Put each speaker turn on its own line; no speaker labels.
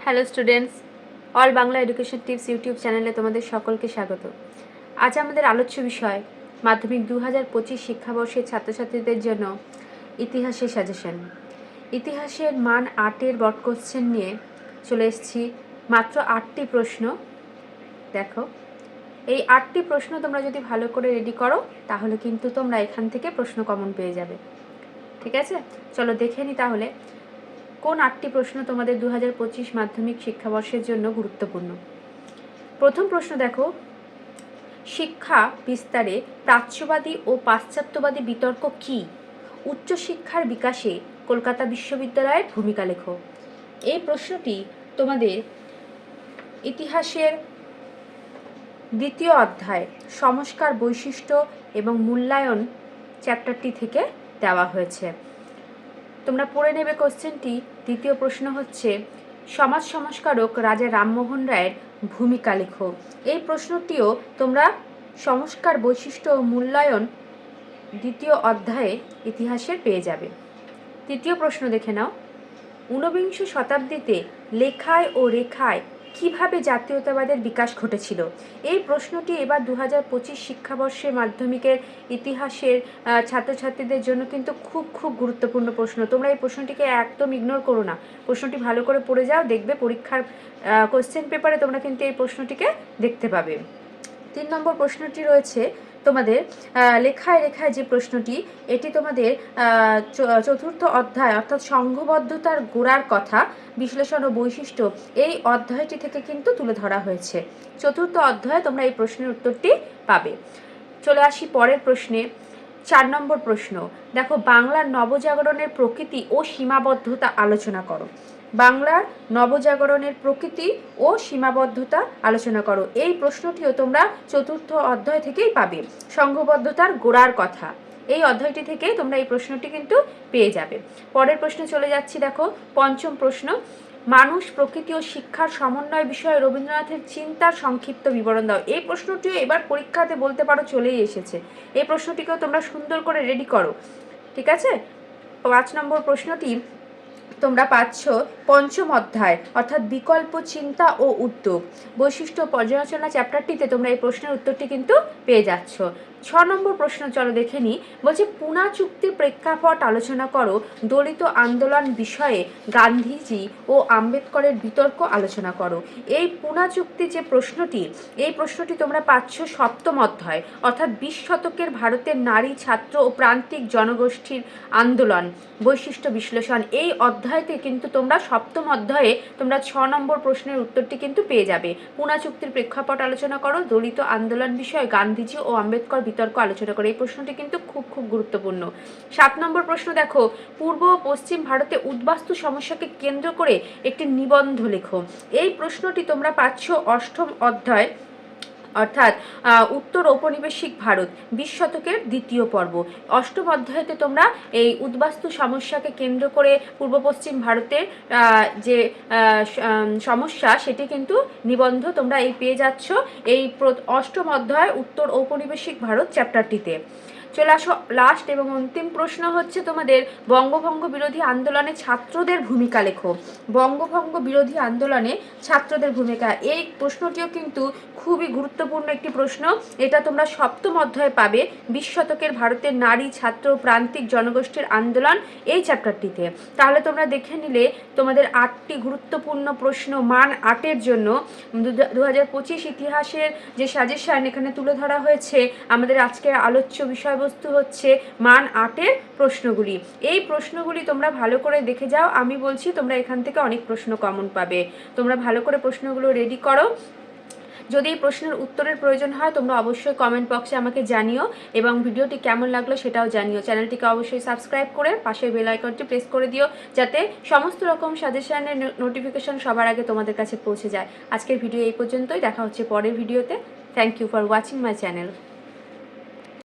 Hello students, all Bangla education tips YouTube চ্যানেলে তোমাদের সকলকে স্বাগত। আজ আমাদের আলোচ্য বিষয় মাধ্যমিক 2025 শিক্ষাবর্ষের ছাত্রছাত্রীদের জন্য ইতিহাসের সাজেশন। ইতিহাসের মান 8-এর বট কোশ্চেন নিয়ে চলে এসেছি। মাত্র 8টি প্রশ্ন। দেখো, এই 8টি প্রশ্ন তোমরা যদি ভালো করে রেডি করো তাহলে কিন্তু তোমরা এখান থেকে প্রশ্ন কমন পেয়ে যাবে। ঠিক আছে, চলো দেখে নিই তাহলে কোন 8টি প্রশ্ন তোমাদের 2025 মাধ্যমিক শিক্ষাবর্ষের জন্য গুরুত্বপূর্ণ। প্রথম প্রশ্ন দেখো, শিক্ষা বিস্তারে প্রাচ্যবাদী ও পাশ্চাত্যবাদী বিতর্ক কী? উচ্চশিক্ষার বিকাশে কলকাতা বিশ্ববিদ্যালয়ের ভূমিকা লেখো। এই প্রশ্নটি তোমাদের ইতিহাসের দ্বিতীয় অধ্যায় সংস্কার বৈশিষ্ট্য এবং মূল্যায়ন চ্যাপ্টারটি থেকে দেওয়া হয়েছে। তোমরা পড়ে নেবে কোশ্চেনটি। দ্বিতীয় প্রশ্ন হচ্ছে, সমাজ সংস্কারক রাজা রামমোহন রায়ের ভূমিকা লেখো। এই প্রশ্নটিও তোমরা সংস্কার বৈশিষ্ট্য ও মূল্যায়ন দ্বিতীয় অধ্যায়ে ইতিহাসের পেয়ে যাবে। তৃতীয় প্রশ্ন দেখে নাও, ঊনবিংশ শতাব্দীতে লেখায় ও রেখায় কিভাবে জাতীয়তাবাদের বিকাশ ঘটেছিল? এই প্রশ্নটি এবার 2025 শিক্ষাবর্ষের মাধ্যমিকের ইতিহাসের ছাত্রছাত্রীদের জন্য কিন্তু খুব গুরুত্বপূর্ণ প্রশ্ন। তোমরা এই প্রশ্নটিকে একদম ইগনোর করো না, প্রশ্নটি ভালো করে পড়ে যাও, দেখবে পরীক্ষার কোশ্চেন পেপারে তোমরা কিন্তু এই প্রশ্নটিকে দেখতে পাবে। 3 নম্বর প্রশ্নটি রয়েছে তোমাদের লেখায় রেখায় যে প্রশ্নটি, এটি তোমাদের চতুর্থ অধ্যায় অর্থাৎ সংঘবদ্ধতার গোড়ার কথা বিশ্লেষণ ও বৈশিষ্ট্য এই অধ্যায়টি থেকে কিন্তু তুলে ধরা হয়েছে। চতুর্থ অধ্যায়ে তোমরা এই প্রশ্নের উত্তরটি পাবে। চলে আসি পরের প্রশ্নে। 4 নম্বর প্রশ্ন দেখো, বাংলার নবজাগরণের প্রকৃতি ও সীমাবদ্ধতা আলোচনা করো। বাংলার নবজাগরণের প্রকৃতি ও সীমাবদ্ধতা আলোচনা করো। এই প্রশ্নটিও তোমরা চতুর্থ অধ্যায় থেকেই পাবে। সংঘবদ্ধতার গোড়ার কথা এই অধ্যায়টি থেকে তোমরা এই প্রশ্নটি কিন্তু পেয়ে যাবে। পরের প্রশ্নে চলে যাচ্ছি। দেখো, পঞ্চম প্রশ্ন, মানুষ প্রকৃতি ও শিক্ষার সমন্বয় বিষয়ে রবীন্দ্রনাথের চিন্তার সংক্ষিপ্ত বিবরণ দাও। এই প্রশ্নটিও এবার পরীক্ষাতে বলতে পারো চলেই এসেছে। এই প্রশ্নটিকেও তোমরা সুন্দর করে রেডি করো। ঠিক আছে, 5 নম্বর প্রশ্নটি তোমরা পাচ্ছ পঞ্চম অধ্যায় অর্থাৎ বিকল্প চিন্তা ও উদ্যোগ বৈশিষ্ট্য পর্যালোচনা চ্যাপ্টারটিতে তোমরা এই প্রশ্নের উত্তরটি কিন্তু পেয়ে যাচ্ছ। 6 নম্বর প্রশ্ন চলো দেখে নিই। বলছে, পুনা চুক্তির প্রেক্ষাপট আলোচনা করো। দলিত আন্দোলন বিষয়ে গান্ধীজি ও আম্বেদকরের বিতর্ক আলোচনা করো। এই পুনা চুক্তি যে প্রশ্নটি, এই প্রশ্নটি তোমরা পাচ্ছ সপ্তম অধ্যায় অর্থাৎ 20 শতকের ভারতের নারী ছাত্র ও প্রান্তিক জনগোষ্ঠীর আন্দোলন বৈশিষ্ট্য বিশ্লেষণ। এই অধ্যায়তে কিন্তু তোমরা সপ্তম অধ্যায়ে তোমরা 6 নম্বর প্রশ্নের উত্তরটি কিন্তু পেয়ে যাবে। পুনা চুক্তির প্রেক্ষাপট আলোচনা করো, দলিত আন্দোলন বিষয়ে গান্ধীজি ও আম্বেদকর বিতর্ক আলোচনা করো। এই প্রশ্নটি কিন্তু খুব গুরুত্বপূর্ণ। 7 নম্বর প্রশ্ন দেখো, পূর্ব ও পশ্চিম ভারতে উদ্বাস্তু সমস্যাকে কেন্দ্র করে একটি নিবন্ধ লেখো। এই প্রশ্নটি তোমরা পাচ্ছ অষ্টম অধ্যায় অর্থাৎ উত্তর ঔপনিবেশিক ভারত 20 শতকের দ্বিতীয় পর্ব। অষ্টম অধ্যায়তে তোমরা এই উদ্বাস্তু সমস্যাকে কেন্দ্র করে পূর্ব পশ্চিম ভারতের যে সমস্যা সেটি কিন্তু নিবন্ধ তোমরা এই পেয়ে যাচ্ছ এই অষ্টম অধ্যায় উত্তর ঔপনিবেশিক ভারত চ্যাপ্টারটিতে। চলে আসো লাস্ট এবং অন্তিম প্রশ্ন হচ্ছে তোমাদের বঙ্গভঙ্গ বিরোধী আন্দোলনে ছাত্রদের ভূমিকা লেখো। বঙ্গভঙ্গ বিরোধী আন্দোলনে ছাত্রদের ভূমিকা, এই প্রশ্নটিও কিন্তু খুবই গুরুত্বপূর্ণ একটি প্রশ্ন। এটা তোমরা সপ্তম অধ্যায়ে পাবে 20 শতকের ভারতের নারী ছাত্র প্রান্তিক জনগোষ্ঠীর আন্দোলন এই চ্যাপ্টারটিতে। তাহলে তোমরা দেখে নিলে তোমাদের 8টি গুরুত্বপূর্ণ প্রশ্ন মান 8-এর জন্য 2025 ইতিহাসের যে সাজেশন এখানে তুলে ধরা হয়েছে। আমাদের আজকের আলোচ্য বিষয়বস্তু হচ্ছে মান 8-এর প্রশ্নগুলি। এই প্রশ্নগুলি তোমরা ভালো করে দেখে যাও, আমি বলছি তোমরা এখান থেকে অনেক প্রশ্ন কমন পাবে। তোমরা ভালো করে প্রশ্নগুলো রেডি করো। যদি এই প্রশ্নের উত্তরের প্রয়োজন হয় তোমরা অবশ্যই কমেন্ট বক্সে আমাকে জানিও এবং ভিডিওটি কেমন লাগলো সেটাও জানিও। চ্যানেলটিকে অবশ্যই সাবস্ক্রাইব করে পাশের বেল আইকনটি প্রেস করে দিও যাতে সমস্ত রকম সাজেশনের নোটিফিকেশন সবার আগে তোমাদের কাছে পৌঁছে যায়। আজকের ভিডিও এই পর্যন্তই, দেখা হচ্ছে পরের ভিডিওতে। Thank you for watching my channel.